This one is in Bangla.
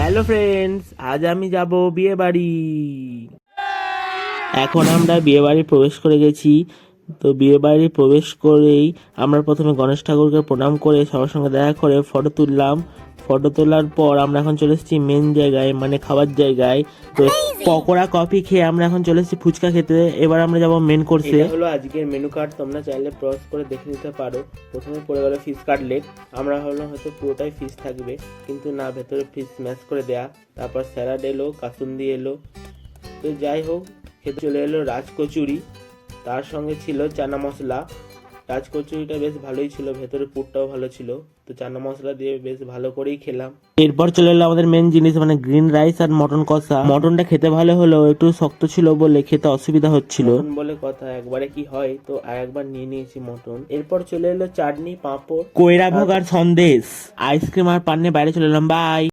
হ্যালো ফ্রেন্ডস, আজ আমি যাব বিয়ে বাড়ি। এখন আমরা বিয়ে বাড়ি প্রবেশ করে গেছি। তো বিয়ে বাড়ি প্রবেশ করেই আমরা প্রথমে গণেশ ঠাকুরকে প্রণাম করে সবার সঙ্গে দেখা করে ফটো তুললাম। ফটো তোলার পর আমরা এখন চলে এসেছি মেন জায়গায়, মানে খাবার জায়গায়। তো পকোড়া কফি খেয়ে আমরা এখন চলে এসেছি ফুচকা খেতে। এবার আমরা যাব মেন কোর্সে। এটা হলো আজকের মেনু কার্ড, তোমরা চাইলে ব্রাউজ করে দেখে নিতে পারো। প্রথমে পড়ে গেল ফিশ কাটলেট। আমরা ভাবলাম হয়তো পুরোটাই ফিশ থাকবে, কিন্তু না, ভেতরে ফিশ স্ম্যাশ করে দেয়া। তারপর স্যালাড এলো, কাসুন্দি এলো। তো যাই হোক, খেতে চলে এলো রাজকচুরি, তার সঙ্গে ছিল চানা মশলা। রাজকচুরিটা বেশ ভালোই ছিল, ভেতরে পুরটাও ভালো ছিল। তো চানা মশলা দিয়ে বেশ ভালো করেই খেলাম। এরপর চলে এলো আমাদের মেন জিনিস, মানে গ্রিন রাইস আর মটন কষা। মটনটা খেতে ভালো হলেও একটু শক্ত ছিল বলে খেতে অসুবিধা হচ্ছিল। বলে কথা, একবারে কি হয়, তো আর একবার নিয়ে নিয়েছি মটন। এরপর চলে এলো চাটনি, পাঁপড়, কইরা ভোগ আর সন্দেশ, আইসক্রিম আর পান নিয়ে বাইরে চলে এলাম। বাই।